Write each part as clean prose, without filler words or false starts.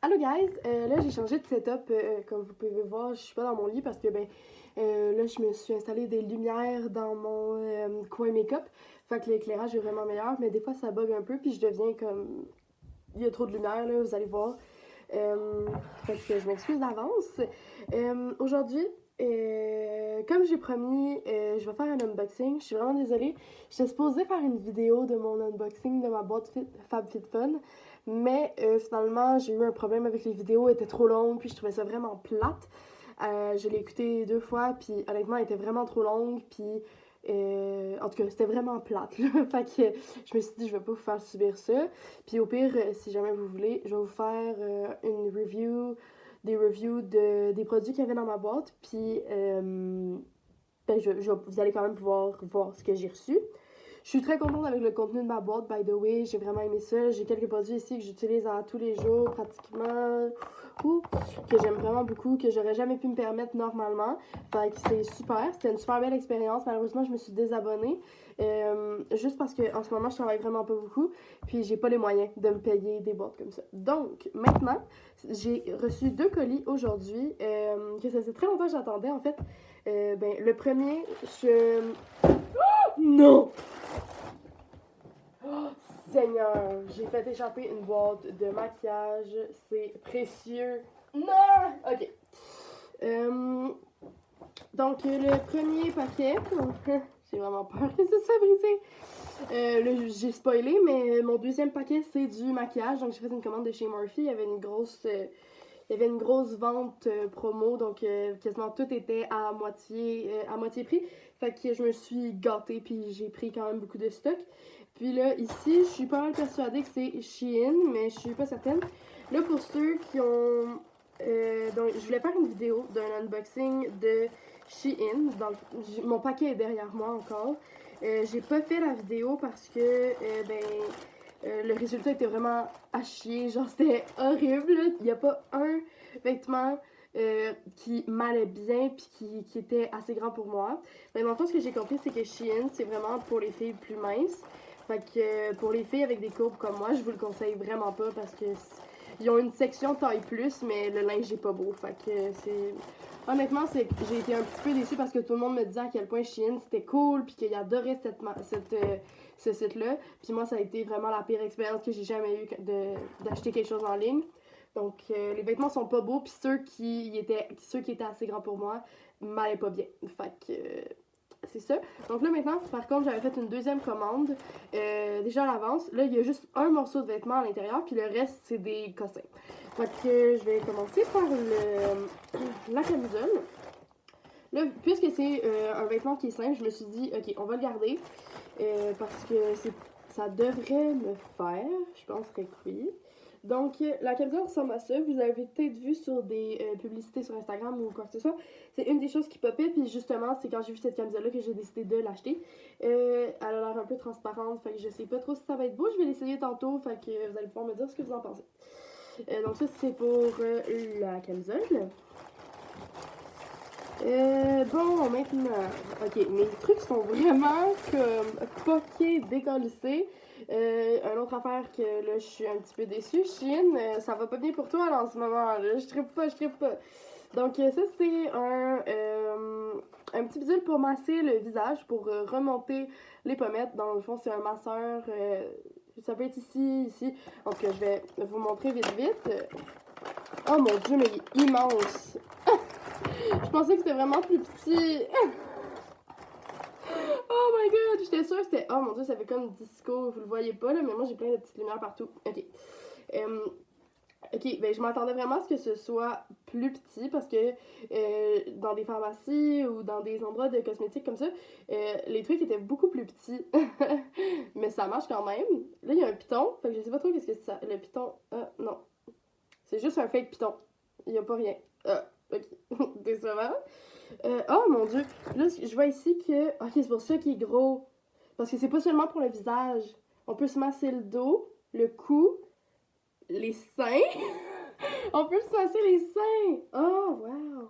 Allô guys, là j'ai changé de setup, comme vous pouvez voir, je suis pas dans mon lit parce que là je me suis installé des lumières dans mon coin make-up, fait que l'éclairage est vraiment meilleur, mais des fois ça bug un peu puis je deviens comme, il y a trop de lumière là, vous allez voir, euh, fait que je m'excuse d'avance. Aujourd'hui, comme j'ai promis, je vais faire un unboxing, je suis vraiment désolée, j'étais supposée faire une vidéo de mon unboxing de ma boîte FabFitFun. Mais finalement, j'ai eu un problème avec les vidéos, elles étaient trop longues, puis je trouvais ça vraiment plate. Je l'ai écouté 2 fois, puis honnêtement, elle était vraiment trop longue, puis en tout cas, c'était vraiment plate, là. Fait que je me suis dit, je vais pas vous faire subir ça. Puis au pire, si jamais vous voulez, je vais vous faire des reviews des produits qu'il y avait dans ma boîte, puis vous allez quand même pouvoir voir ce que j'ai reçu. Je suis très contente avec le contenu de ma boîte, by the way. J'ai vraiment aimé ça. J'ai quelques produits ici que j'utilise à tous les jours, pratiquement, ou que j'aime vraiment beaucoup, que j'aurais jamais pu me permettre normalement. Fait que c'est super. C'était une super belle expérience. Malheureusement, je me suis désabonnée. Juste parce qu'en ce moment, je travaille vraiment pas beaucoup. Puis, j'ai pas les moyens de me payer des boîtes comme ça. Donc, maintenant, j'ai reçu 2 colis aujourd'hui. Que ça faisait très longtemps que j'attendais, en fait. Le premier, Non! Oh, Seigneur, j'ai fait échapper une boîte de maquillage. C'est précieux. Non! Ok. Euh, donc, le premier paquet. J'ai vraiment peur que ça soit brisé. J'ai spoilé, mais mon deuxième paquet, c'est du maquillage. Donc, j'ai fait une commande de chez Morphe. Il y avait une grosse vente promo, donc quasiment tout était à moitié prix. Fait que je me suis gâtée, puis j'ai pris quand même beaucoup de stock. Puis là, ici, je suis pas mal persuadée que c'est Shein, mais je suis pas certaine. Là, pour ceux qui ont... donc, je voulais faire une vidéo d'un unboxing de Shein. Mon paquet est derrière moi encore. J'ai pas fait la vidéo parce que, le résultat était vraiment à chier. Genre, c'était horrible. Il n'y a pas un vêtement qui m'allait bien puis qui était assez grand pour moi. Mais dans le fond, ce que j'ai compris, c'est que Shein, c'est vraiment pour les filles plus minces. Fait que pour les filles avec des courbes comme moi, je vous le conseille vraiment pas parce que ils ont une section taille plus, mais le linge est pas beau. Fait que c'est. Honnêtement, j'ai été un petit peu déçue parce que tout le monde me disait à quel point Shein c'était cool, puis qu'il adorait ce site-là. Puis moi, ça a été vraiment la pire expérience que j'ai jamais eue d'acheter quelque chose en ligne. Donc, les vêtements sont pas beaux, puis ceux qui étaient assez grands pour moi m'allaient pas bien. Fait que c'est ça. Donc là, maintenant, par contre, j'avais fait une deuxième commande déjà à l'avance. Là, il y a juste un morceau de vêtement à l'intérieur, puis le reste, c'est des cossins. Fait que je vais commencer par la camisole. Là, puisque c'est un vêtement qui est simple, je me suis dit, ok, on va le garder parce que ça devrait me faire. Je penserais que oui. Donc, la camisole ressemble à ça. Vous avez peut-être vu sur des publicités sur Instagram ou quoi que ce soit. C'est une des choses qui popait. Puis justement, c'est quand j'ai vu cette camisole-là que j'ai décidé de l'acheter. Elle a l'air un peu transparente. Fait que je sais pas trop si ça va être beau. Je vais l'essayer tantôt. Fait que vous allez pouvoir me dire ce que vous en pensez. Donc, ça, c'est pour la camisole. Bon, maintenant. Ok, mes trucs sont vraiment comme poqués, décollissés. Une autre affaire que là, je suis un petit peu déçue. Chine, ça va pas bien pour toi là, en ce moment. Là. Je trippe pas. Donc, ça, c'est un petit bidule pour masser le visage, pour remonter les pommettes. Dans le fond, c'est un masseur. Ça peut être ici, ici. Donc, je vais vous montrer vite, vite. Oh mon dieu, mais il est immense. Je pensais que c'était vraiment plus petit. Oh my god, j'étais sûre que c'était. Oh mon dieu, ça fait comme disco. Vous le voyez pas là, mais moi j'ai plein de petites lumières partout. Ok. Ok, ben je m'attendais vraiment à ce que ce soit plus petit parce que dans des pharmacies ou dans des endroits de cosmétiques comme ça, les trucs étaient beaucoup plus petits. Mais ça marche quand même. Là, il y a un piton. Fait que je sais pas trop qu'est-ce que c'est ça. Le piton. Ah, non. C'est juste un fake piton. Il y a pas rien. Ah, ok. Décevant. Oh mon dieu, là je vois ici que. Ok, c'est pour ça qu'il est gros. Parce que c'est pas seulement pour le visage. On peut se masser le dos, le cou, les seins. On peut se masser les seins. Oh, wow.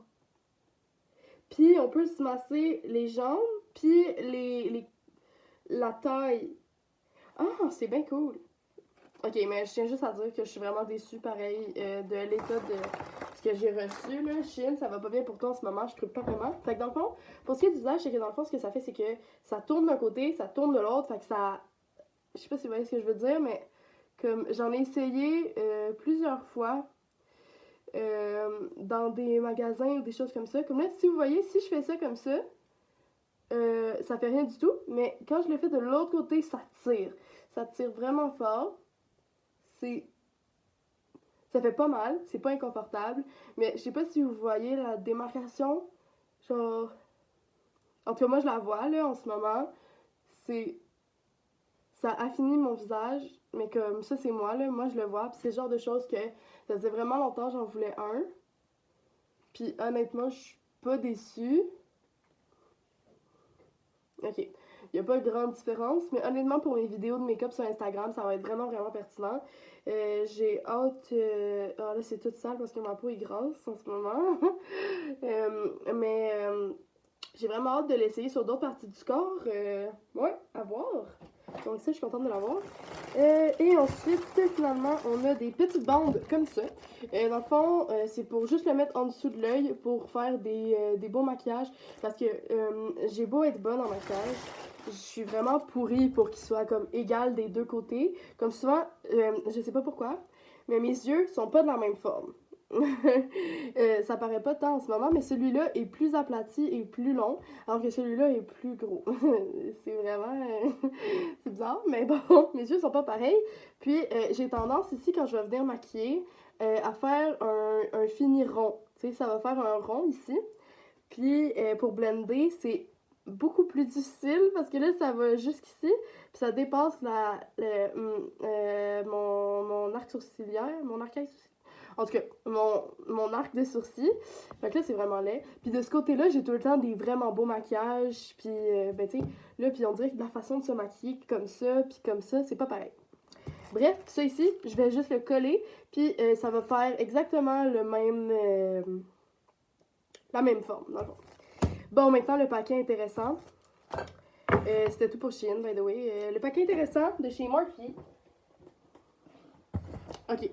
Puis on peut se masser les jambes, puis la taille. Ah, c'est bien cool. Ok, mais je tiens juste à dire que je suis vraiment déçue, pareil, de l'état de ce que j'ai reçu, là. Chine, ça va pas bien pour toi en ce moment, je trouve pas vraiment. Fait que dans le fond, pour ce qui est d'usage, c'est que dans le fond, ce que ça fait, c'est que ça tourne d'un côté, ça tourne de l'autre, fait que ça... Je sais pas si vous voyez ce que je veux dire, mais comme j'en ai essayé plusieurs fois dans des magasins ou des choses comme ça. Comme là, si vous voyez, si je fais ça comme ça fait rien du tout, mais quand je le fais de l'autre côté, ça tire. Ça tire vraiment fort. C'est... Ça fait pas mal, c'est pas inconfortable, mais je sais pas si vous voyez la démarcation. Genre... En tout cas, moi, je la vois, là, en ce moment. C'est... Ça affinit mon visage, mais comme ça, c'est moi, là. Moi, je le vois, puis c'est le genre de choses que ça faisait vraiment longtemps, j'en voulais un. Puis honnêtement, je suis pas déçue. Ok. Il n'y a pas de grande différence, mais honnêtement, pour mes vidéos de make-up sur Instagram, ça va être vraiment, vraiment pertinent. J'ai hâte... Ah là, c'est tout sale parce que ma peau est grasse en ce moment. Mais j'ai vraiment hâte de l'essayer sur d'autres parties du corps. Ouais, à voir. Donc ça, je suis contente de l'avoir. Et ensuite, finalement, on a des petites bandes comme ça. Dans le fond, c'est pour juste le mettre en dessous de l'œil pour faire des beaux maquillages. Parce que j'ai beau être bonne en maquillage, je suis vraiment pourrie pour qu'il soit comme égal des deux côtés. Comme souvent, je sais pas pourquoi, mais mes yeux sont pas de la même forme. Ça paraît pas tant en ce moment, mais celui-là est plus aplati et plus long, alors que celui-là est plus gros. C'est vraiment... c'est bizarre, mais bon, mes yeux sont pas pareils. Puis j'ai tendance ici, quand je vais venir maquiller, à faire un fini rond. Tu sais, ça va faire un rond ici. Puis pour blender, c'est beaucoup plus difficile parce que là, ça va jusqu'ici, puis ça dépasse mon arc sourcilière, mon arcade sourcilière. En tout cas, mon arc de sourcil. Fait que là, c'est vraiment laid. Puis de ce côté-là, j'ai tout le temps des vraiment beaux maquillages. Puis, ben, tu sais, là, puis on dirait que la façon de se maquiller comme ça, puis comme ça, c'est pas pareil. Bref, ça ici, je vais juste le coller. Puis, ça va faire exactement le même... la même forme, dans le fond. Bon, maintenant, le paquet intéressant. C'était tout pour Shein, by the way. Le paquet intéressant de chez Morphe. Ok.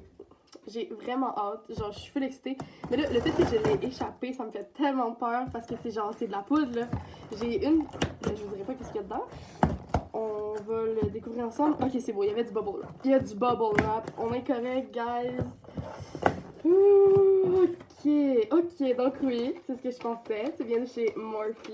J'ai vraiment hâte. Genre, je suis full excitée. Mais là, le fait que je l'ai échappé, ça me fait tellement peur parce que c'est genre, c'est de la poudre, là. J'ai une... Je vous dirai pas qu'est-ce qu'il y a dedans. On va le découvrir ensemble. Ok, c'est beau, il y avait du bubble wrap. Il y a du bubble wrap. On est correct, guys. Ouh, ok, donc oui, c'est ce que je pensais. Ça vient de chez Morphe.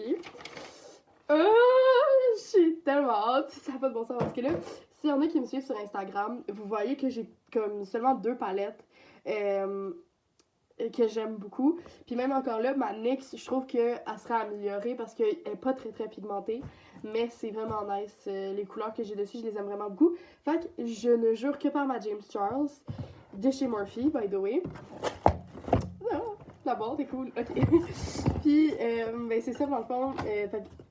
J'ai tellement hâte. Ça n'a pas de bon sens parce que là, s'il y en a qui me suivent sur Instagram, vous voyez que j'ai comme seulement 2 palettes que j'aime beaucoup. Puis même encore là, ma NYX, je trouve qu'elle sera améliorée parce qu'elle n'est pas très très pigmentée. Mais c'est vraiment nice. Les couleurs que j'ai dessus, je les aime vraiment beaucoup. Fait que je ne jure que par ma James Charles de chez Morphe, by the way. La boîte est cool, ok. Puis, ben c'est ça dans le fond.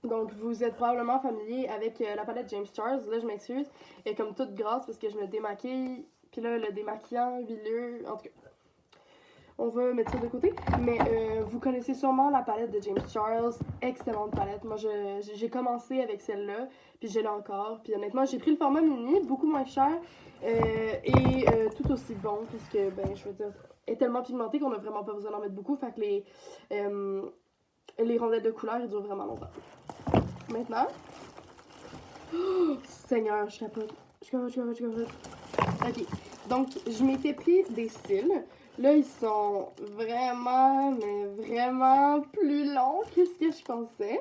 Donc, vous êtes probablement familier avec la palette James Charles. Là, je m'excuse. Elle est comme toute grasse parce que je me démaquille. Puis là, le démaquillant, huileux. En tout cas, on va mettre ça de côté. Mais vous connaissez sûrement la palette de James Charles. Excellente palette. Moi, j'ai commencé avec celle-là. Puis, je l'ai encore. Puis, honnêtement, j'ai pris le format mini, beaucoup moins cher. Et tout aussi bon. Parce que, ben, je veux dire, est tellement pigmentée qu'on a vraiment pas besoin d'en mettre beaucoup. Fait que les rondelles de couleur, ils durent vraiment longtemps. Maintenant, oh, Seigneur, je capote. Je capote. Ok, donc je m'étais pris des cils. Là, ils sont vraiment, mais vraiment plus longs que ce que je pensais.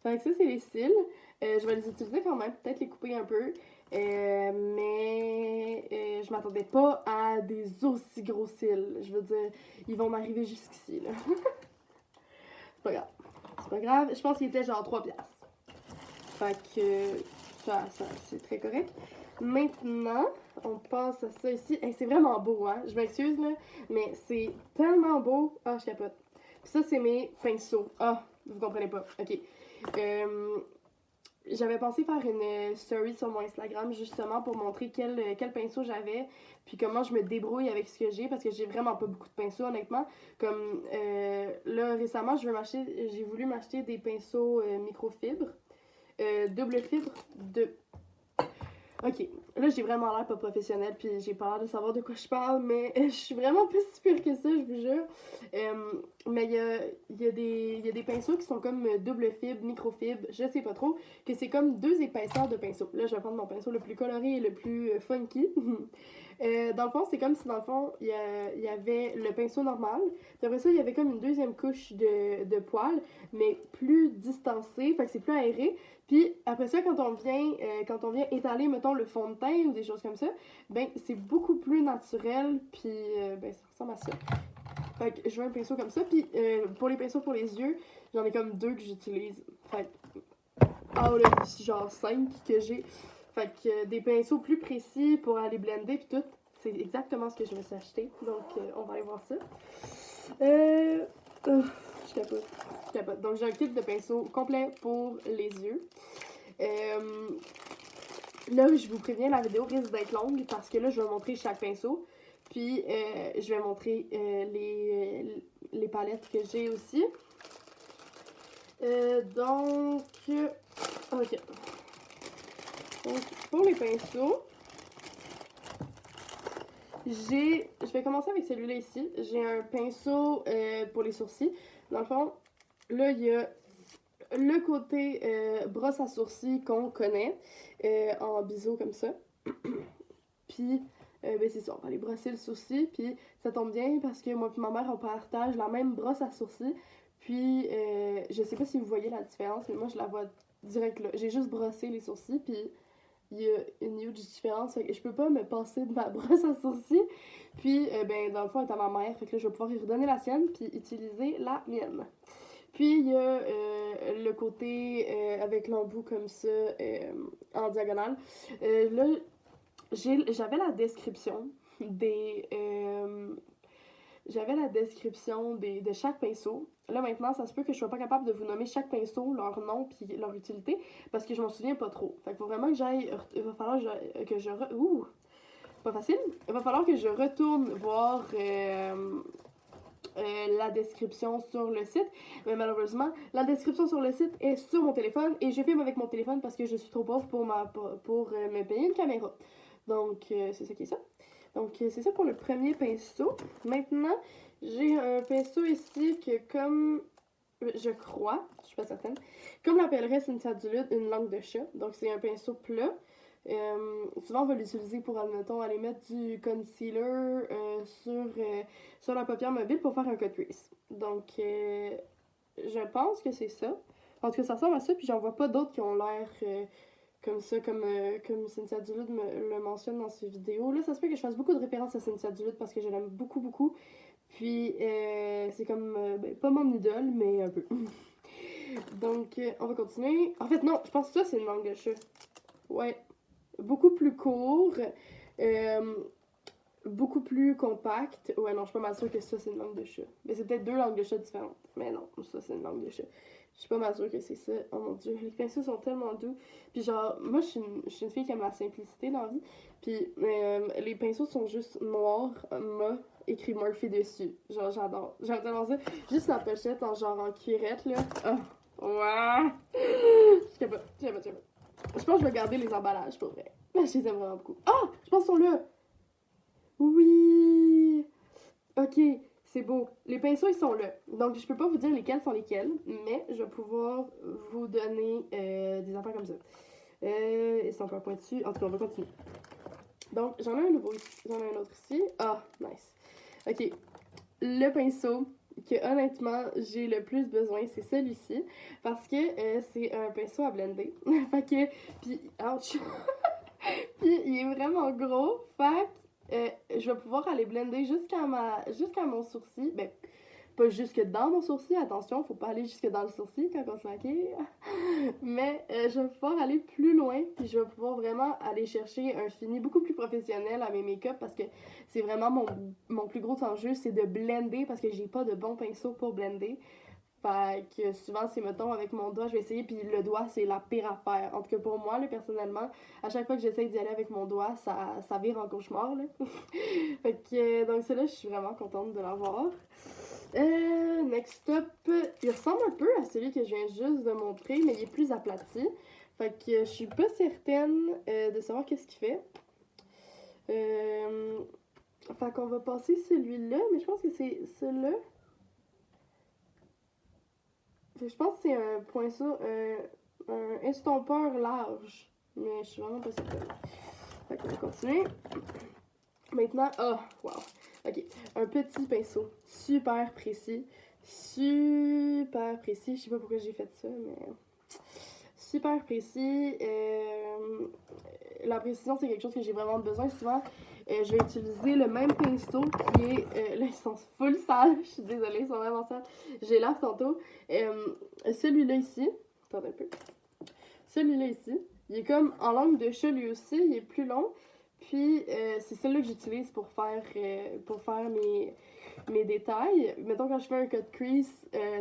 Fait que ça, c'est les cils. Je vais les utiliser quand même, peut-être les couper un peu. Mais je m'attendais pas à des aussi gros cils. Je veux dire, ils vont m'arriver jusqu'ici, là. C'est pas grave. C'est pas grave. Je pense qu'il était genre 3$. Fait que ça c'est très correct. Maintenant, on passe à ça ici. Hey, c'est vraiment beau, hein? Je m'excuse, là, mais c'est tellement beau. Ah, je capote. Puis ça, c'est mes pinceaux. Ah, vous comprenez pas. OK. J'avais pensé faire une story sur mon Instagram justement pour montrer quel pinceau j'avais puis comment je me débrouille avec ce que j'ai parce que j'ai vraiment pas beaucoup de pinceaux honnêtement. Comme là récemment j'ai voulu m'acheter des pinceaux microfibres double fibre de Ok, là j'ai vraiment l'air pas professionnelle, puis j'ai pas l'air de savoir de quoi je parle, mais je suis vraiment pas si pire que ça, je vous jure. Mais il y a des pinceaux qui sont comme double fibre, microfibre, je sais pas trop, que c'est comme deux épaisseurs de pinceaux. Là, je vais prendre mon pinceau le plus coloré et le plus funky. Dans le fond, c'est comme si dans le fond, il y avait le pinceau normal. Puis après ça, il y avait comme une deuxième couche de poils, mais plus distancée, fait que c'est plus aéré. Puis après ça, quand on vient étaler, mettons, le fond de teint ou des choses comme ça, ben c'est beaucoup plus naturel, puis ben ça ressemble à ça. Fait que je veux un pinceau comme ça, puis pour les pinceaux pour les yeux, j'en ai comme deux que j'utilise. Fait que, là, genre 5 que j'ai. Fait que des pinceaux plus précis pour aller blender, puis tout. C'est exactement ce que je me suis acheté. Donc, on va aller voir ça. Je capote. Je capote. Donc, j'ai un kit de pinceaux complet pour les yeux. Là, je vous préviens, la vidéo risque d'être longue parce que là, je vais montrer chaque pinceau. Puis, je vais montrer les palettes que j'ai aussi. Donc, ok. Donc, pour les pinceaux, je vais commencer avec celui-là ici. J'ai un pinceau pour les sourcils. Dans le fond, là, il y a le côté brosse à sourcils qu'on connaît en biseau comme ça. Puis, ben c'est ça, on va aller brosser le sourcil. Puis, ça tombe bien parce que moi et ma mère, on partage la même brosse à sourcils. Puis, je sais pas si vous voyez la différence, mais moi, je la vois direct là. J'ai juste brossé les sourcils, puis il y a une huge différence. Fait que je peux pas me passer de ma brosse à sourcils. Puis, ben, dans le fond, elle est à ma mère. Fait que là, je vais pouvoir lui redonner la sienne, puis utiliser la mienne. Puis, il y a le côté avec l'embout comme ça, en diagonale. Là, j'avais la description des... j'avais la description de chaque pinceau. Là, maintenant, ça se peut que je sois pas capable de vous nommer chaque pinceau, leur nom puis leur utilité, parce que je m'en souviens pas trop. Fait qu'il faut vraiment que j'aille... Il va falloir que je... Ouh! Pas facile. Il va falloir que je retourne voir la description sur le site. Mais malheureusement, la description sur le site est sur mon téléphone et je filme avec mon téléphone parce que je suis trop pauvre pour me payer une caméra. Donc, c'est ça qui est ça. Donc, c'est ça pour le premier pinceau. Maintenant, j'ai un pinceau ici que comme... Je crois, je suis pas certaine, comme l'appellerait Cynthia Duluth, une langue de chat. Donc, c'est un pinceau plat. Souvent, on va l'utiliser pour, admettons, aller mettre du concealer sur la paupière mobile pour faire un cut crease. Donc, je pense que c'est ça. En tout cas, ça ressemble à ça, puis j'en vois pas d'autres qui ont l'air comme ça, comme Cynthia Duluth le mentionne dans ses vidéos. Là, ça se peut que je fasse beaucoup de références à Cynthia Duluth parce que je l'aime beaucoup, beaucoup. Puis, c'est comme, ben, pas mon idole, mais un peu. Donc, on va continuer. En fait, non, je pense que ça, c'est une langue de chat. Ouais. Beaucoup plus court. Beaucoup plus compact. Ouais, non, je suis pas mal sûre que ça, c'est une langue de chat. Mais c'est peut-être deux langues de chat différentes. Mais non, ça, c'est une langue de chat. Je suis pas mal sûre que c'est ça. Oh mon dieu, les pinceaux sont tellement doux. Puis genre, moi, je suis une fille qui aime la simplicité dans la vie. Puis les pinceaux sont juste noirs, mat, écrit Murphy dessus. Genre, j'adore. J'aime tellement ça. Juste la pochette en genre en cuirette, là. Oh, ouais. Je sais pas. Je pense que je vais garder les emballages, pour vrai. Je les aime vraiment beaucoup. Ah! Je pense qu'ils sont là. Oui! Ok, c'est beau. Les pinceaux, ils sont là. Donc, je peux pas vous dire lesquels sont lesquels, mais je vais pouvoir vous donner des affaires comme ça. Ils sont pas pointus. En tout cas, on va continuer. Donc, j'en ai un nouveau ici. J'en ai un autre ici. Ah, nice. Ok. Le pinceau que, honnêtement, j'ai le plus besoin, c'est celui-ci. Parce que c'est un pinceau à blender. Fait que... Puis, ouch! Puis, il est vraiment gros. Fait que je vais pouvoir aller blender jusqu'à mon sourcil. Ben, pas jusque dans mon sourcil, attention, faut pas aller jusque dans le sourcil quand on se maquille. Mais je vais pouvoir aller plus loin, puis je vais pouvoir vraiment aller chercher un fini beaucoup plus professionnel à mes make-up parce que c'est vraiment mon plus gros enjeu, c'est de blender parce que j'ai pas de bon pinceau pour blender. Fait que souvent, c'est, mettons, avec mon doigt, je vais essayer, puis le doigt, c'est la pire affaire. En tout cas, pour moi, là, personnellement, à chaque fois que j'essaye d'y aller avec mon doigt, ça vire en cauchemar, là. Fait que, donc, celle-là, je suis vraiment contente de l'avoir. Next up, il ressemble un peu à celui que je viens juste de montrer, mais il est plus aplati. Fait que je suis pas certaine de savoir qu'est-ce qu'il fait. Fait qu'on va passer celui-là, mais je pense que c'est celui-là. Je pense que c'est un poinçon, un estompeur large. Mais je suis vraiment pas certaine. Fait qu'on va continuer. Maintenant, wow. Ok, un petit pinceau, super précis. Super précis. Je sais pas pourquoi j'ai fait ça, mais super précis. La précision, c'est quelque chose que j'ai vraiment besoin. Souvent, je vais utiliser le même pinceau qui est. Là, ils sont full sales. Je suis désolée, ils sont vraiment sales. J'ai lave tantôt. Celui-là ici. Attendez un peu. Celui-là ici. Il est comme en langue de chat lui aussi. Il est plus long. Puis, c'est celui-là que j'utilise pour faire mes détails. Mettons, quand je fais un cut crease,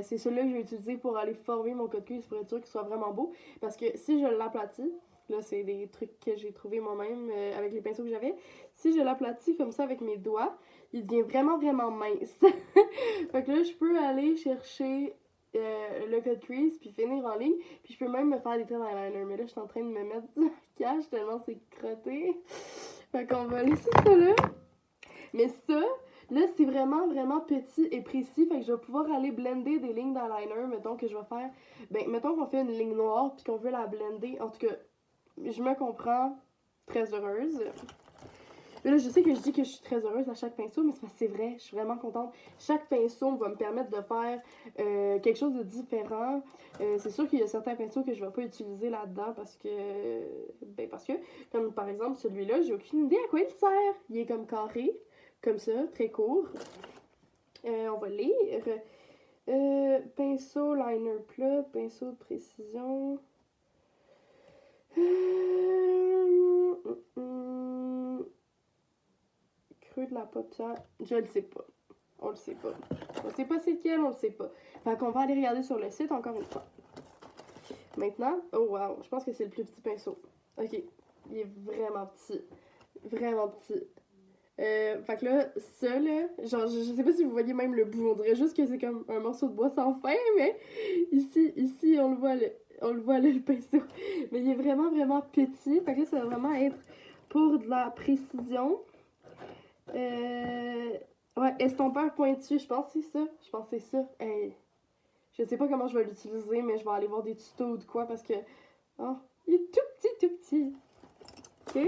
c'est celui-là que je vais utiliser pour aller former mon cut crease pour être sûr qu'il soit vraiment beau. Parce que si je l'aplatis, là, c'est des trucs que j'ai trouvé moi-même avec les pinceaux que j'avais. Si je l'aplatis comme ça avec mes doigts, il devient vraiment, vraiment mince. Fait que là, je peux aller chercher le cut crease puis finir en ligne. Puis je peux même me faire des traits d'eyeliner. Mais là, je suis en train de me mettre du maquillage tellement c'est crotté. Fait qu'on va laisser ça là. Mais ça, là, c'est vraiment, vraiment petit et précis. Fait que je vais pouvoir aller blender des lignes d'eyeliner. Mettons que je vais faire. Ben, mettons qu'on fait une ligne noire puis qu'on veut la blender. En tout cas, je me comprends très heureuse. Mais là, je sais que je dis que je suis très heureuse à chaque pinceau, mais c'est vrai, je suis vraiment contente. Chaque pinceau va me permettre de faire quelque chose de différent. C'est sûr qu'il y a certains pinceaux que je ne vais pas utiliser là-dedans parce que, comme par exemple celui-là, j'ai aucune idée à quoi il sert. Il est comme carré, comme ça, très court. On va lire. Pinceau liner plat, pinceau de précision. Creux de la paupière, je le sais pas. On le sait pas. On sait pas c'est lequel, on le sait pas. Fait qu'on va aller regarder sur le site encore une fois. Maintenant, oh wow, je pense que c'est le plus petit pinceau. Ok, il est vraiment petit. Vraiment petit. Fait que là, ça là, genre, je sais pas si vous voyez même le bout, on dirait juste que c'est comme un morceau de bois sans fin, mais ici, on le voit, le pinceau. Mais il est vraiment, vraiment petit. Fait que là, ça va vraiment être pour de la précision. Ouais, estompeur pointu, je pense que c'est ça. Je pense que c'est ça. Hey, je sais pas comment je vais l'utiliser, mais je vais aller voir des tutos ou de quoi parce que. Oh, il est tout petit, tout petit. Ok.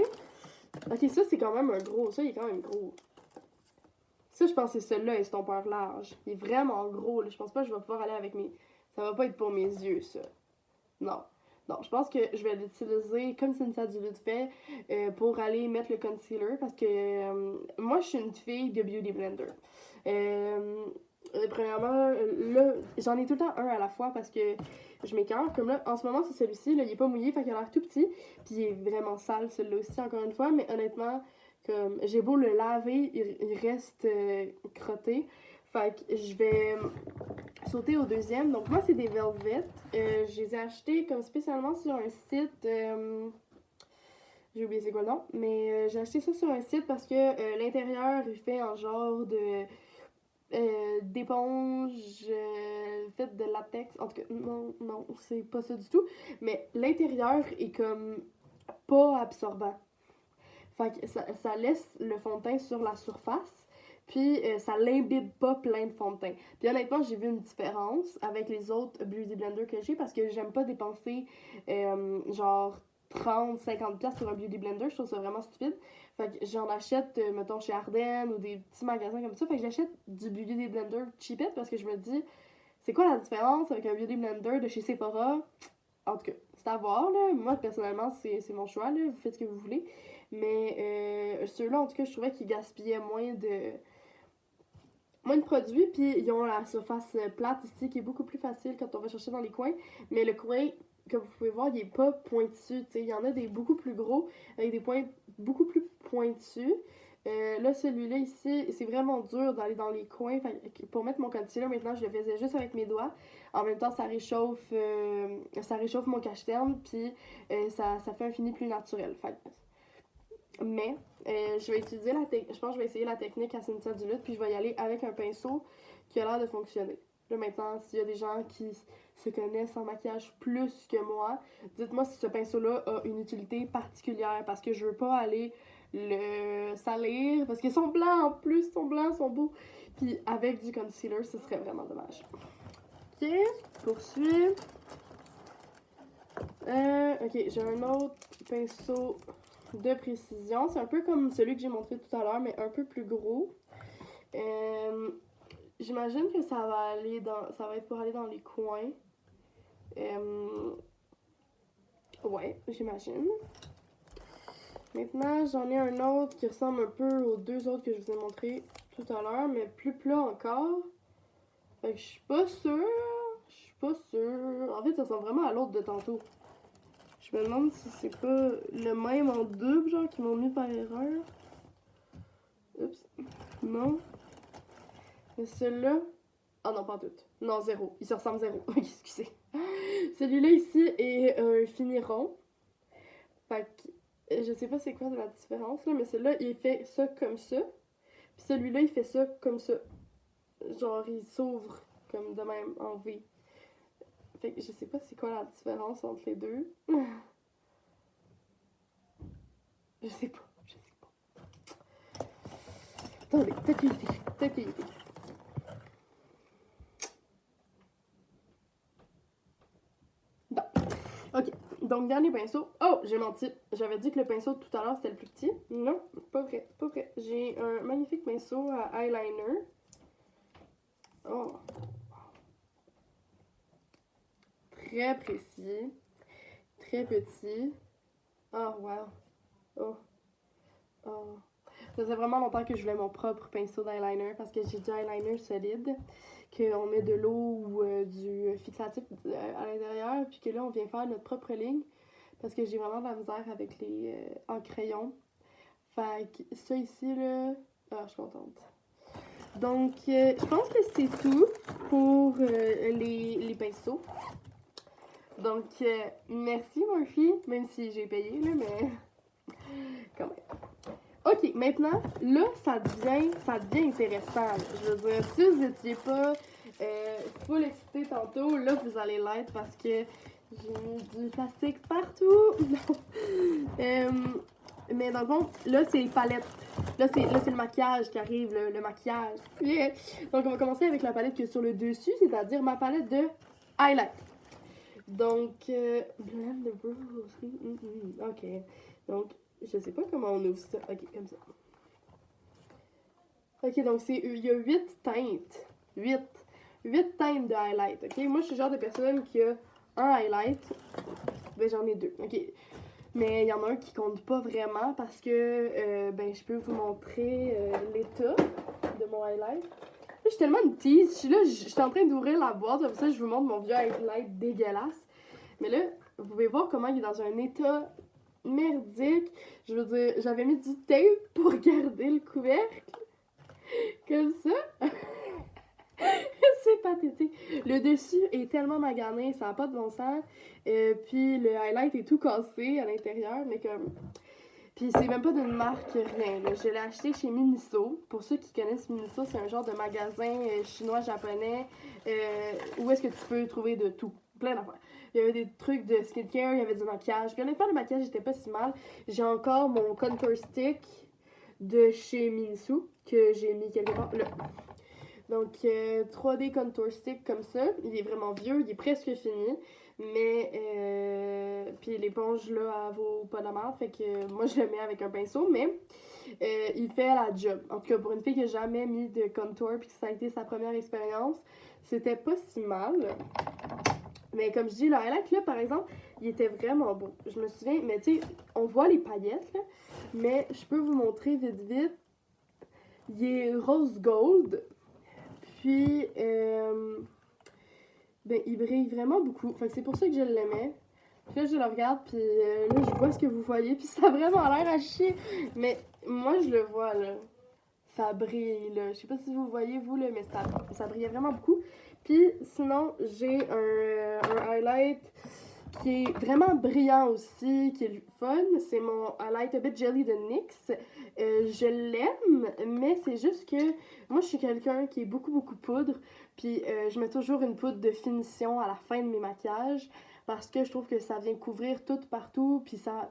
Ok, ça c'est quand même un gros. Ça, il est quand même gros. Ça, je pense que c'est celui-là, estompeur large. Il est vraiment gros. Là. Je pense pas que je vais pouvoir aller avec mes. Ça va pas être pour mes yeux, ça. Non. Non, je pense que je vais l'utiliser comme Cynthia Duluth fait pour aller mettre le concealer parce que moi, je suis une fille de Beauty Blender. Premièrement, là, j'en ai tout le temps un à la fois parce que je m'écœure. Comme là, en ce moment, c'est celui-ci. Là, il est pas mouillé, fait qu'il a l'air tout petit. Puis il est vraiment sale, celui-là aussi, encore une fois. Mais honnêtement, comme j'ai beau le laver, il reste crotté. Fait que je vais sauter au deuxième. Donc moi, c'est des Velvet. Je les ai achetés comme spécialement sur un site. J'ai oublié c'est quoi le nom. Mais j'ai acheté ça sur un site parce que l'intérieur, il fait un genre de d'éponge faite de latex. En tout cas, non, c'est pas ça du tout. Mais l'intérieur est comme pas absorbant. Fait que ça laisse le fond de teint sur la surface. Puis ça l'imbibe pas plein de fond de teint. Puis honnêtement, j'ai vu une différence avec les autres Beauty Blender que j'ai parce que j'aime pas dépenser genre 30-50$ sur un Beauty Blender. Je trouve ça vraiment stupide. Fait que j'en achète, mettons, chez Ardennes ou des petits magasins comme ça. Fait que j'achète du Beauty Blender cheapette parce que je me dis, c'est quoi la différence avec un Beauty Blender de chez Sephora? En tout cas, c'est à voir, là. Moi, personnellement, c'est mon choix, là. Vous faites ce que vous voulez. Mais ceux-là, en tout cas, je trouvais qu'ils gaspillaient moins de produits, puis ils ont la surface plate ici qui est beaucoup plus facile quand on va chercher dans les coins. Mais le coin, comme vous pouvez voir, il est pas pointu. Il y en a des beaucoup plus gros avec des points beaucoup plus pointus. Là, celui-là ici, c'est vraiment dur d'aller dans les coins. Pour mettre mon concealer, maintenant, je le faisais juste avec mes doigts. En même temps, ça réchauffe mon cache-terne, puis ça fait un fini plus naturel. Mais je vais utiliser je pense que je vais essayer la technique à Cynthia Duluth, puis je vais y aller avec un pinceau qui a l'air de fonctionner. Là, maintenant, s'il y a des gens qui se connaissent en maquillage plus que moi, dites-moi si ce pinceau-là a une utilité particulière, parce que je veux pas aller le salir, parce qu'ils sont blancs en plus, ils sont blancs, ils sont beaux. Puis avec du concealer, ce serait vraiment dommage. Ok, poursuis. Ok, j'ai un autre pinceau de précision. C'est un peu comme celui que j'ai montré tout à l'heure, mais un peu plus gros. J'imagine que ça va être pour aller dans les coins. Ouais, j'imagine. Maintenant, j'en ai un autre qui ressemble un peu aux deux autres que je vous ai montrés tout à l'heure, mais plus plat encore. Fait que je suis pas sûre. Je suis pas sûre. En fait, ça ressemble vraiment à l'autre de tantôt. Je me demande si c'est pas le même en double, genre, qu'ils m'ont mis par erreur. Oups. Non. Mais celui-là... Ah non, pas tout. Non, zéro. Il se ressemble zéro. Excusez. Celui-là ici est un finiron. Fait que je sais pas c'est quoi de la différence, là, mais celui-là, il fait ça comme ça. Puis celui-là, il fait ça comme ça. Genre, il s'ouvre comme de même en V. Fait que je sais pas c'est quoi la différence entre les deux. Je sais pas. Je sais pas. Attendez, peut-être qu'il était. Peut-être qu'il était. Bon. Ok. Donc, dernier pinceau. Oh, j'ai menti. J'avais dit que le pinceau tout à l'heure, c'était le plus petit. Non, pas vrai. Pas vrai. J'ai un magnifique pinceau à eyeliner. Oh. Très précis. Très petit. Oh, wow. Oh. Oh. Ça faisait vraiment longtemps que je voulais mon propre pinceau d'eyeliner parce que j'ai du eyeliner solide, qu'on met de l'eau ou du fixatif à l'intérieur, puis que là, on vient faire notre propre ligne parce que j'ai vraiment de la misère avec les en crayon. Fait que ça ici, là, ah, je suis contente. Donc, je pense que c'est tout pour les pinceaux. Donc, merci Murphy, même si j'ai payé, là, mais quand même. Ok, maintenant, là, ça devient intéressant. Là. Je veux dire, si vous n'étiez pas full excité tantôt, là, vous allez l'être parce que j'ai mis du plastique partout. Non. Mais dans le fond, là, c'est les palettes. Là, c'est le maquillage qui arrive, le maquillage. Yeah. Donc, on va commencer avec la palette qui est sur le dessus, c'est-à-dire ma palette de highlight. Donc, blend the rules. Ok. Donc, je sais pas comment on ouvre ça. Ok, comme ça. Ok, donc il y a 8 teintes. 8 teintes de highlight. Ok, moi je suis le genre de personne qui a un highlight. Ben j'en ai 2. Ok. Mais il y en a un qui compte pas vraiment parce que ben je peux vous montrer l'état de mon highlight. Là, je suis tellement une tease. Je suis en train d'ouvrir la boîte, comme ça je vous montre mon vieux highlight dégueulasse. Mais là, vous pouvez voir comment il est dans un état merdique. Je veux dire, j'avais mis du tape pour garder le couvercle. Comme ça. C'est pathétique. Le dessus est tellement magané, ça n'a pas de bon sens. Puis le highlight est tout cassé à l'intérieur, mais comme... Puis c'est même pas d'une marque, rien. Là. Je l'ai acheté chez Miniso. Pour ceux qui connaissent Miniso, c'est un genre de magasin chinois-japonais où est-ce que tu peux trouver de tout. Plein d'affaires. Il y avait des trucs de skincare, il y avait du maquillage. Puis honnêtement, le maquillage était pas si mal. J'ai encore mon contour stick de chez Miniso que j'ai mis quelque part là. Donc 3D contour stick comme ça. Il est vraiment vieux, il est presque fini. Mais puis l'éponge là elle vaut pas la marde, fait que moi je le mets avec un pinceau, mais il fait la job. En tout cas pour une fille qui a jamais mis de contour puis que ça a été sa première expérience, c'était pas si mal. Mais comme je dis, le highlight là par exemple, il était vraiment beau. Je me souviens, mais tu sais, on voit les paillettes là, mais je peux vous montrer vite. Il est rose gold. Puis ben, il brille vraiment beaucoup. Fait que c'est pour ça que je l'aimais. Puis là, je le regarde, puis là, je vois ce que vous voyez, puis ça a vraiment l'air à chier. Mais moi, je le vois, là. Ça brille, là. Je sais pas si vous voyez, vous, là, mais ça brillait vraiment beaucoup. Puis sinon, j'ai un highlight qui est vraiment brillant aussi, qui est le fun. C'est mon Highlight A Bit Jelly de NYX. Je l'aime, mais c'est juste que moi, je suis quelqu'un qui est beaucoup poudre. Puis je mets toujours une poudre de finition à la fin de mes maquillages parce que je trouve que ça vient couvrir tout partout. Puis ça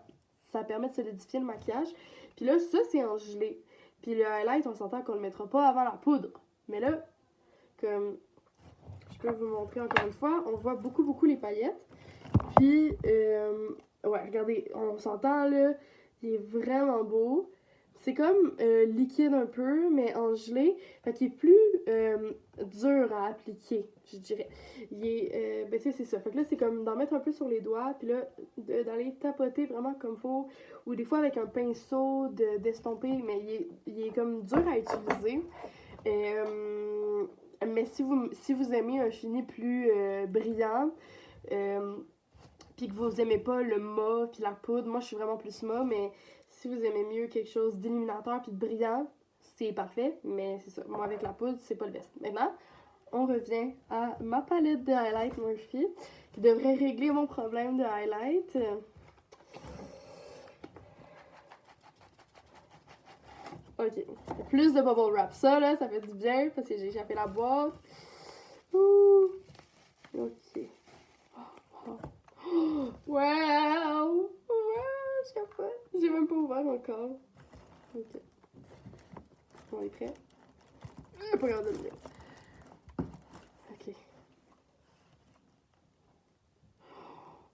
permet de solidifier le maquillage. Puis là, ça, c'est en gelé. Puis le highlight, on s'entend qu'on le mettra pas avant la poudre. Mais là, comme je peux vous montrer encore une fois, on voit beaucoup les paillettes. Puis, ouais, regardez, on s'entend là, il est vraiment beau. C'est comme liquide un peu, mais en gelé. Fait qu'il est plus dur à appliquer, je dirais. Il est, ben c'est ça. Fait que là, c'est comme d'en mettre un peu sur les doigts, puis là, d'aller tapoter vraiment comme faut. Ou des fois avec un pinceau, d'estomper, mais il est comme dur à utiliser. Mais si vous aimez un fini plus brillant, puis que vous aimez pas le mat puis la poudre, moi je suis vraiment plus mat, mais si vous aimez mieux quelque chose d'illuminateur puis de brillant, c'est parfait, mais c'est ça, moi avec la poudre, c'est pas le best. Maintenant, on revient à ma palette de highlight Morphe, qui devrait régler mon problème de highlight. Ok, plus de bubble wrap. Ça, là, ça fait du bien parce que j'ai échappé la boîte. Ouh. Ok. Wow! Wow! Je capote. J'ai même pas ouvert encore. Ok. On est prêt? Pas grave de le dire. Ok.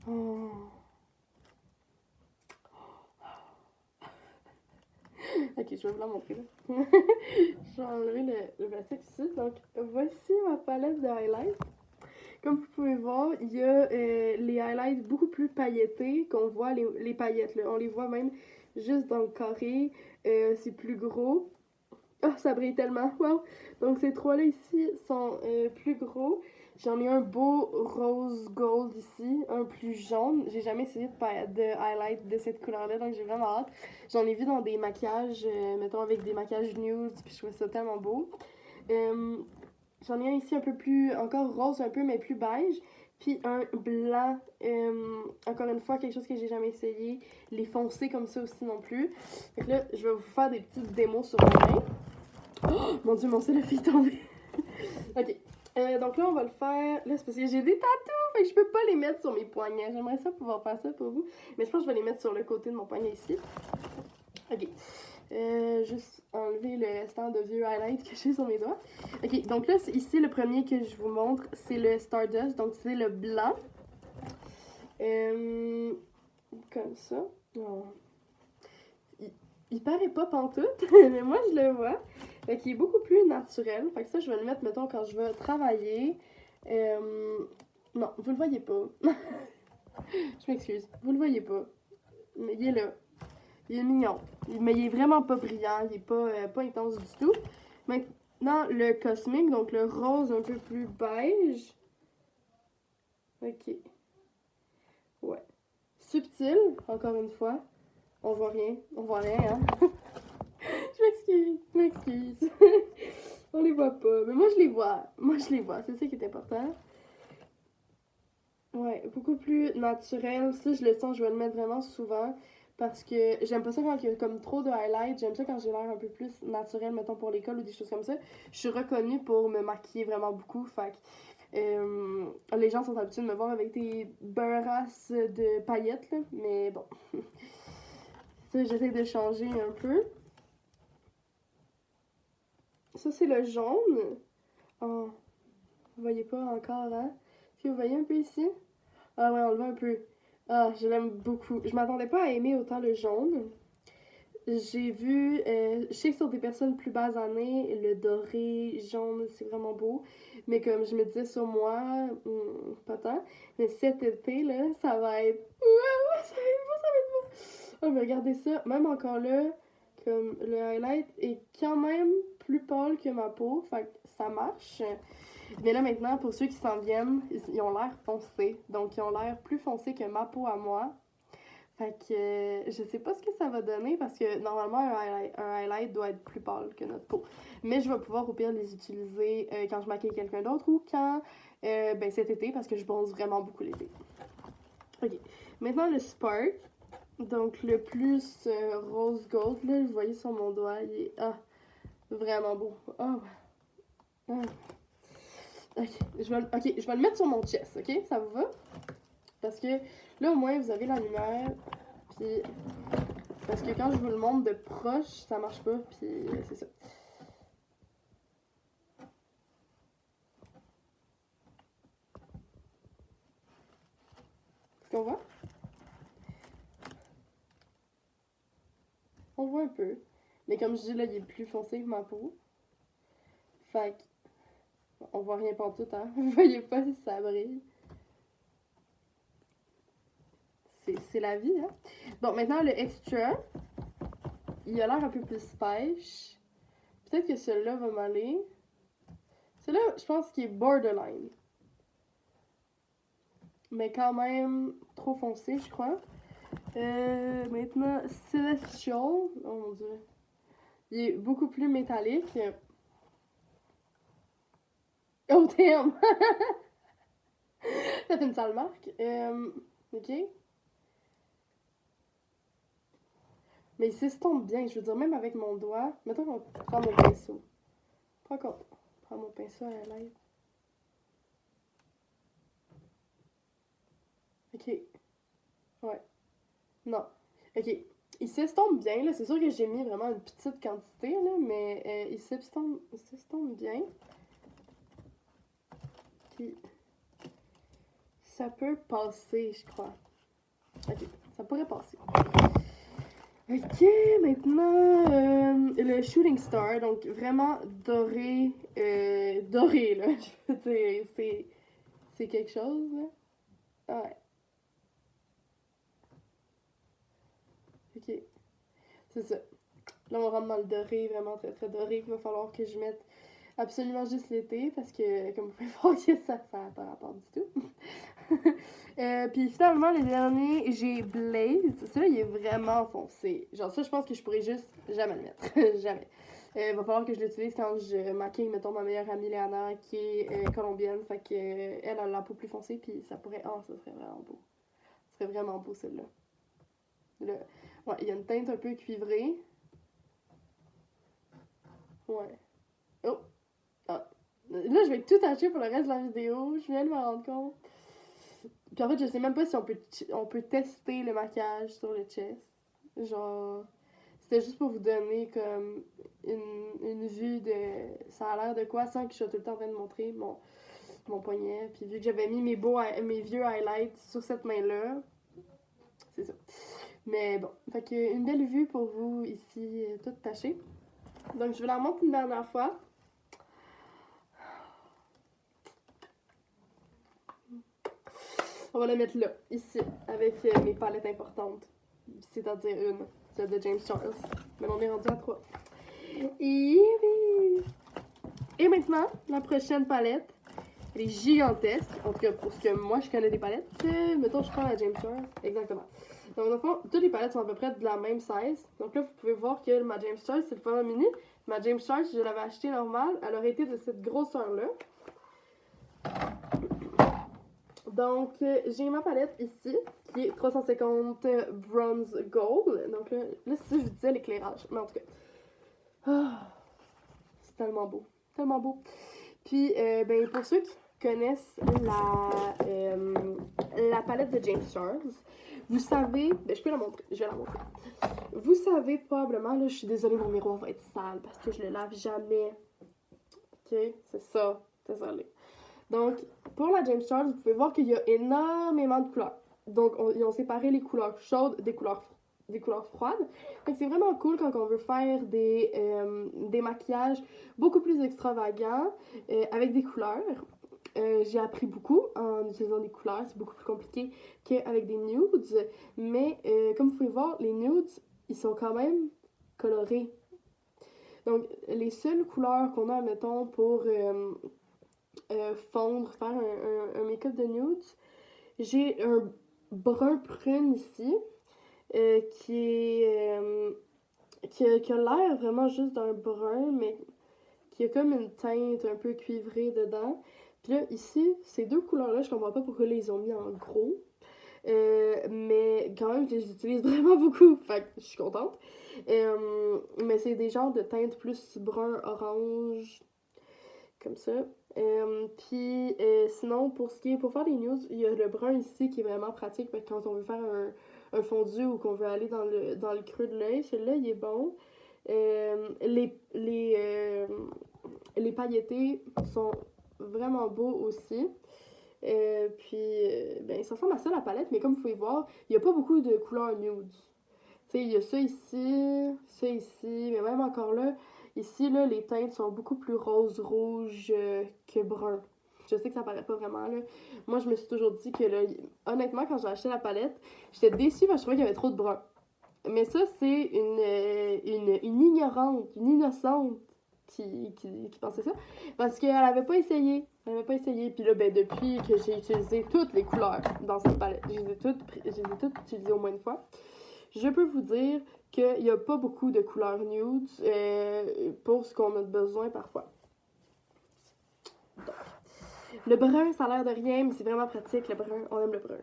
Oh. Ok, je vais vous la montrer là. Je vais enlever le plastique ici. Donc, voici ma palette de highlights. Comme vous pouvez voir, il y a les highlights beaucoup plus pailletés qu'on voit les paillettes. Là. On les voit même juste dans le carré. C'est plus gros. Oh, ça brille tellement. Wow! Donc, ces trois-là ici sont plus gros. J'en ai un beau rose gold ici, un plus jaune. J'ai jamais essayé de highlight de cette couleur-là, donc j'ai vraiment hâte. J'en ai vu dans des maquillages, mettons avec des maquillages nude, puis je trouvais ça tellement beau. J'en ai un ici un peu plus, encore rose un peu, mais plus beige. Puis un blanc, encore une fois, quelque chose que j'ai jamais essayé. Les foncés comme ça aussi non plus. Fait que là, je vais vous faire des petites démos sur ma main. Oh, mon dieu, mon cellophane est tombé. Ok. Donc là, on va le faire. Là, c'est parce que j'ai des tatous, fait que je peux pas les mettre sur mes poignets. J'aimerais ça pouvoir faire ça pour vous. Mais je pense que je vais les mettre sur le côté de mon poignet ici. Ok. Juste enlever le restant de vieux highlights que j'ai sur mes doigts. Ok, donc là, ici, le premier que je vous montre, c'est le Stardust. Donc, c'est le blanc. Comme ça. Oh. Il paraît pas pantoute, mais moi, je le vois. Fait qu'il est beaucoup plus naturel. Fait que ça, je vais le mettre, mettons, quand je vais travailler. Non, vous le voyez pas. Je m'excuse. Vous le voyez pas. Mais il est là. Il est mignon. Mais il est vraiment pas brillant. Il est pas intense du tout. Maintenant, le cosmique, donc le rose un peu plus beige. Ok. Ouais. Subtil, encore une fois. On voit rien. On voit rien, hein. Je m'excuse. On les voit pas. Mais moi, je les vois. Moi, je les vois. C'est ça qui est important. Ouais, beaucoup plus naturel. Ça, je le sens, je vais le mettre vraiment souvent. Parce que j'aime pas ça quand il y a comme trop de highlights. J'aime ça quand j'ai l'air un peu plus naturel, mettons pour l'école ou des choses comme ça. Je suis reconnue pour me maquiller vraiment beaucoup. Fait que les gens sont habitués de me voir avec des beurrasses de paillettes, là. Mais bon. Ça, j'essaie de changer un peu. Ça, c'est le jaune. Oh, vous voyez pas encore, hein? Est-ce que vous voyez un peu ici? Ah ouais, on le voit un peu. Ah, je l'aime beaucoup. Je m'attendais pas à aimer autant le jaune. J'ai vu, je sais que sur des personnes plus bas années, le doré, jaune, c'est vraiment beau. Mais comme je me disais sur moi, pas tant. Mais cet été, là, ça va être... Ouais, ça va être beau, ça va être beau. Oh, mais regardez ça, même encore là, comme le highlight est quand même plus pâle que ma peau, fait que ça marche. Mais là maintenant, pour ceux qui s'en viennent, ils ont l'air foncés. Donc ils ont l'air plus foncés que ma peau à moi. Fait que je sais pas ce que ça va donner parce que normalement un highlight doit être plus pâle que notre peau. Mais je vais pouvoir au pire les utiliser quand je maquille quelqu'un d'autre ou quand ben cet été parce que je bronze vraiment beaucoup l'été. Ok. Maintenant, le Spark. Donc, le plus rose gold, là, vous voyez sur mon doigt, il est vraiment beau. Oh. Ah. Ok, je vais le mettre sur mon chest, ok? Ça vous va? Parce que là, au moins, vous avez la lumière. Puis, parce que quand je vous le montre de proche, ça marche pas. Puis, c'est ça. Est-ce qu'on voit? On voit un peu. Mais comme je dis, là, il est plus foncé que ma peau. Fait que, on voit rien pantoute, hein? Vous voyez pas si ça brille. C'est la vie, hein? Bon, maintenant, le extra, il a l'air un peu plus pêche. Peut-être que celui-là va m'aller. Celui-là, je pense qu'il est borderline. Mais quand même trop foncé, je crois. Maintenant, Celestial. Oh mon dieu. Il est beaucoup plus métallique. Oh damn! Ça fait une sale marque. Ok. Mais il s'estompe bien. Je veux dire, même avec mon doigt. Mettons qu'on prend mon pinceau. Pas qu'on prend mon pinceau à l'aide. Ok. Ouais. Non. Ok. Il s'estompe bien, là. C'est sûr que j'ai mis vraiment une petite quantité, là, mais il s'estompe bien. Puis, ça peut passer, je crois. Ok, ça pourrait passer. Ok, maintenant, le Shooting Star, donc vraiment doré, doré, là, je veux dire, c'est quelque chose, là. Ouais, ok, c'est ça. Là, on rentre dans le doré, vraiment très très doré, il va falloir que je mette absolument juste l'été, parce que, comme vous pouvez voir, ça n'a pas rapport du tout. Puis finalement, le dernier, j'ai Blaze. Celui-là, il est vraiment foncé. Genre, ça, je pense que je pourrais juste jamais le mettre. Jamais. Va falloir que je l'utilise quand je maquille, mettons, ma meilleure amie Léana, qui est colombienne. Fait que elle a la peau plus foncée, puis ça pourrait. Oh, ça serait vraiment beau. Ça serait vraiment beau, celle-là. Là. Ouais, il y a une teinte un peu cuivrée. Ouais. Oh! Ah. Là, je vais tout tâcher pour le reste de la vidéo. Je viens de me rendre compte. Puis en fait, je sais même pas si on peut tester le maquillage sur le chest. Genre, c'était juste pour vous donner comme une vue de ça a l'air de quoi sans que je sois tout le temps en train de montrer mon poignet. Puis vu que j'avais mis mes vieux highlights sur cette main-là, c'est ça. Mais bon, fait que une belle vue pour vous ici, toute tachée. Donc je vais la remonter une dernière fois. On va la mettre là, ici, avec mes palettes importantes. C'est-à-dire une, celle de James Charles. Mais on est rendu à 3. Et maintenant, la prochaine palette, elle est gigantesque. En tout cas, pour ce que moi je connais des palettes. Mettons, je prends la James Charles. Exactement. Donc, dans le fond, toutes les palettes sont à peu près de la même size. Donc là, vous pouvez voir que ma James Charles, c'est le format mini. Ma James Charles, si je l'avais achetée normale, elle aurait été de cette grosseur-là. Donc, j'ai ma palette ici, qui est 350 Bronze Gold. Donc là si je vous disais l'éclairage. Mais en tout cas, c'est tellement beau. Tellement beau. Puis, ben, pour ceux qui connaissent la palette de James Charles, vous savez, ben, je peux la montrer, je vais la montrer. Vous savez probablement, là, je suis désolée, mon miroir va être sale parce que je le lave jamais. Ok, c'est ça, désolée. Donc, pour la James Charles, vous pouvez voir qu'il y a énormément de couleurs. Donc, ils ont séparé les couleurs chaudes des couleurs froides. Donc, c'est vraiment cool quand on veut faire des maquillages beaucoup plus extravagants avec des couleurs. J'ai appris beaucoup en utilisant des couleurs. C'est beaucoup plus compliqué qu'avec des nudes. Mais, comme vous pouvez voir, les nudes, ils sont quand même colorés. Donc, les seules couleurs qu'on a, mettons, pour fondre, faire un make-up de nude. J'ai un brun prune ici, qui a l'air vraiment juste d'un brun, mais qui a comme une teinte un peu cuivrée dedans. Puis là, ici, ces deux couleurs-là, je comprends pas pourquoi ils les ont mis en gros. Mais quand même, je les utilise vraiment beaucoup. Fait que je suis contente. Mais c'est des genres de teintes plus brun, orange, comme ça. Puis sinon, pour faire des news, il y a le brun ici qui est vraiment pratique quand on veut faire un fondu ou qu'on veut aller dans le creux de l'œil. Celui-là, il est bon. Les pailletés sont vraiment beaux aussi. Ben, ça ressemble à ça la palette, mais comme vous pouvez voir, il n'y a pas beaucoup de couleurs nude. Tu sais, il y a ça ici, mais même encore là, ici, là, les teintes sont beaucoup plus rose-rouge que brun. Je sais que ça paraît pas vraiment, là. Moi, je me suis toujours dit que, là, honnêtement, quand j'ai acheté la palette, j'étais déçue parce que je trouvais qu'il y avait trop de brun. Mais ça, c'est une ignorante, une innocente qui pensait ça. Parce qu'elle avait pas essayé. Elle avait pas essayé. Puis là, ben, depuis que j'ai utilisé toutes les couleurs dans cette palette, je les ai toutes utilisées au moins une fois, je peux vous dire qu'il n'y a pas beaucoup de couleurs nude pour ce qu'on a besoin parfois. Donc, le brun, ça a l'air de rien, mais c'est vraiment pratique, le brun. On aime le brun.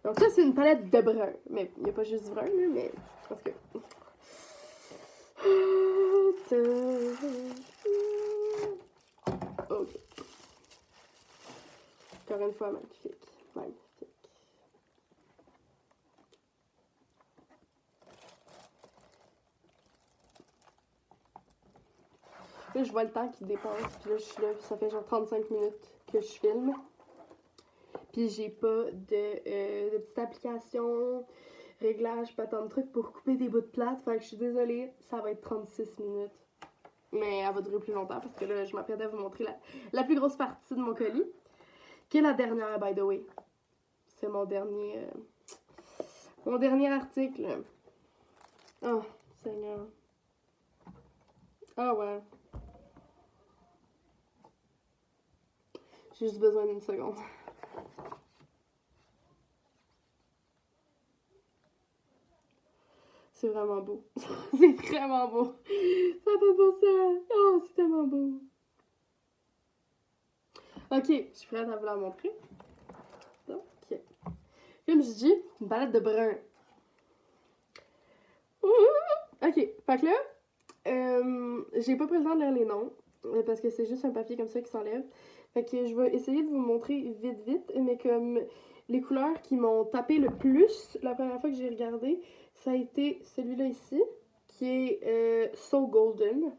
Donc ça, c'est une palette de brun. Mais il n'y a pas juste du brun, là, mais parce que... Ok. Encore une fois, magnifique. Magnifique. Là, je vois le temps qui dépasse. Puis là, je suis là, ça fait genre 35 minutes que je filme. Puis j'ai pas de petite application, réglage, pas tant de trucs pour couper des bouts de plate. Fait que je suis désolée, ça va être 36 minutes. Mais elle va durer plus longtemps parce que là, je m'apprête à vous montrer la plus grosse partie de mon colis. Qui est la dernière, by the way. C'est mon dernier article. Oh, Seigneur. Ah ouais. J'ai juste besoin d'une seconde. C'est vraiment beau. C'est vraiment beau. Ça n'a pas de bon sens. Oh, c'est tellement beau. Ok, je suis prête à vous la montrer. Donc, comme je dis, une palette de brun. Ok, fait que là, j'ai pas pris le temps de lire les noms, parce que c'est juste un papier comme ça qui s'enlève. Fait que je vais essayer de vous montrer vite, mais comme les couleurs qui m'ont tapé le plus la première fois que j'ai regardé, ça a été celui-là ici, qui est So Golden.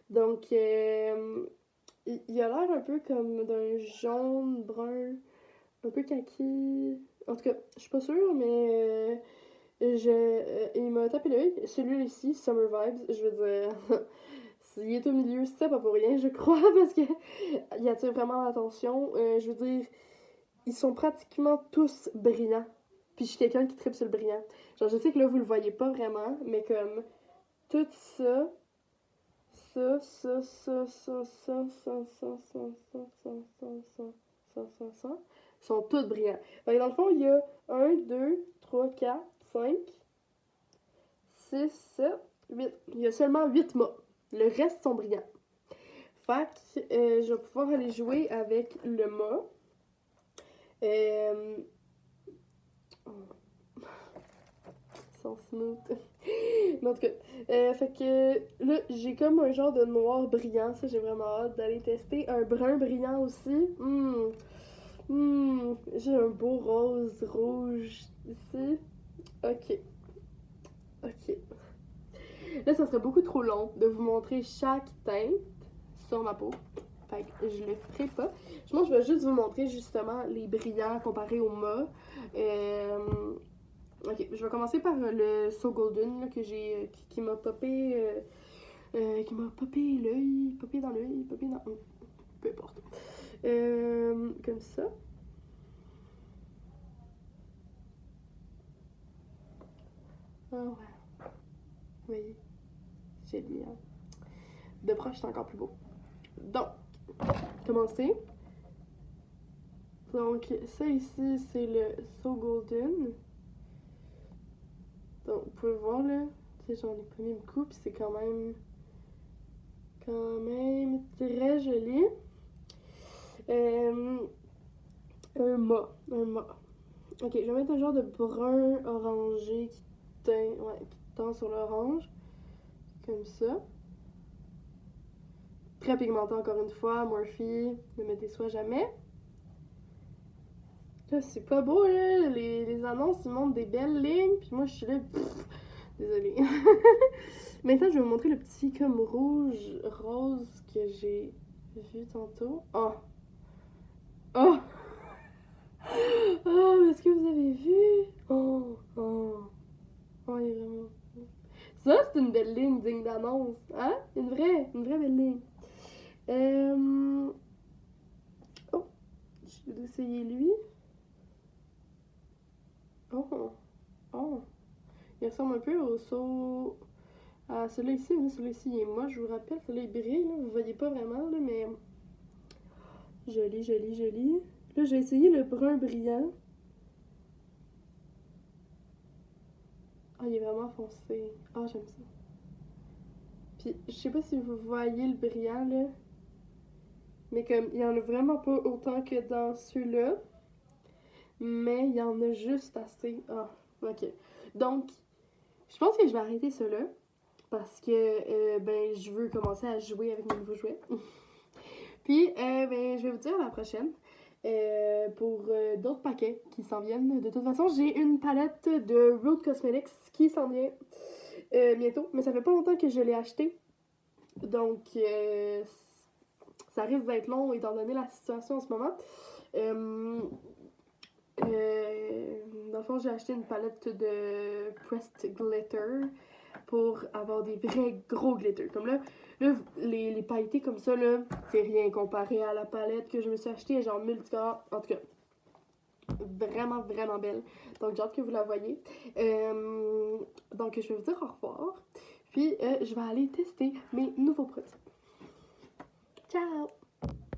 Donc, il a l'air un peu comme d'un jaune, brun, un peu kaki. En tout cas, je suis pas sûre, mais il m'a tapé l'œil. Celui-là ici, Summer Vibes, je veux dire, il est au milieu, c'est pas pour rien, je crois, parce que il attire vraiment l'attention. Je veux dire, ils sont pratiquement tous brillants. Puis je suis quelqu'un qui tripe sur le brillant. Genre, je sais que là, vous le voyez pas vraiment, mais comme tout ça, ça, ça, ça, ça, ça, ça, ça, ça, ça, ça, ça, ça, ça, ça, sont toutes brillants. Fait que dans le fond, il y a 1, 2, 3, 4, 5, 6, 7, 8. Il y a seulement 8 mâts. Le reste sont brillants. Fait que je vais pouvoir aller jouer avec le mât. Ils sont smooth. Mais en tout cas, fait que là, j'ai comme un genre de noir brillant. Ça, j'ai vraiment hâte d'aller tester. Un brun brillant aussi. J'ai un beau rose rouge ici. Ok. Ok. Là, ça serait beaucoup trop long de vous montrer chaque teinte sur ma peau. Fait que je le ferai pas. Moi, je vais juste vous montrer justement les brillants comparés au mat. Ok, je vais commencer par le So Golden là, qui m'a popé. Qui m'a popé l'œil, popé dans l'œil, popé dans. Peu importe. Comme ça. Ah ouais. Vous voyez, j'ai dit, hein. De proche, c'est encore plus beau. Donc, commencer. Donc, ça ici, c'est le So Golden. Donc, vous pouvez voir là, tu sais, j'en ai pas mis beaucoup, puis c'est quand même très joli. Un mât. Ok, je vais mettre un genre de brun orangé qui tend sur l'orange. Comme ça. Très pigmenté encore une fois. Morphe, ne me déçois jamais. Là, c'est pas beau, là. Les annonces, ils montrent des belles lignes. Puis moi, je suis là. Désolée. Maintenant, je vais vous montrer le petit comme rouge, rose que j'ai vu tantôt. Oh! Oh! Oh, est-ce que vous avez vu? Oh! Oh! Oh, il est vraiment... Ça, c'est une belle ligne digne d'annonce. Hein? Une vraie belle ligne. Oh! Je vais essayer lui. Oh! Oh! Il ressemble un peu au saut... Ah, celui-là ici, celui-là ici, il est moche, je vous rappelle. Celui-là, il brille, là. Vous voyez pas vraiment, là, mais... Joli, joli, joli. Là, j'ai essayé le brun brillant. Ah, il est vraiment foncé. Ah, j'aime ça. Puis, je sais pas si vous voyez le brillant, là. Mais comme, il y en a vraiment pas autant que dans ceux-là. Mais il y en a juste assez. Ah, ok. Donc, je pense que je vais arrêter ceux-là. Parce que, ben, je veux commencer à jouer avec mes nouveaux jouets. Puis, ben, je vais vous dire à la prochaine. Pour d'autres paquets qui s'en viennent. De toute façon, j'ai une palette de Root Cosmetics qui s'en vient bientôt. Mais ça fait pas longtemps que je l'ai acheté. Donc, ça risque d'être long étant donné la situation en ce moment. Dans le fond, j'ai acheté une palette de Pressed Glitter pour avoir des vrais gros glitters. Comme là les pailletés comme ça, là, c'est rien comparé à la palette que je me suis achetée, genre multicolore. En tout cas, vraiment, vraiment belle. Donc, j'ai hâte que vous la voyez. Donc, je vais vous dire au revoir. Puis, je vais aller tester mes nouveaux produits. Ciao!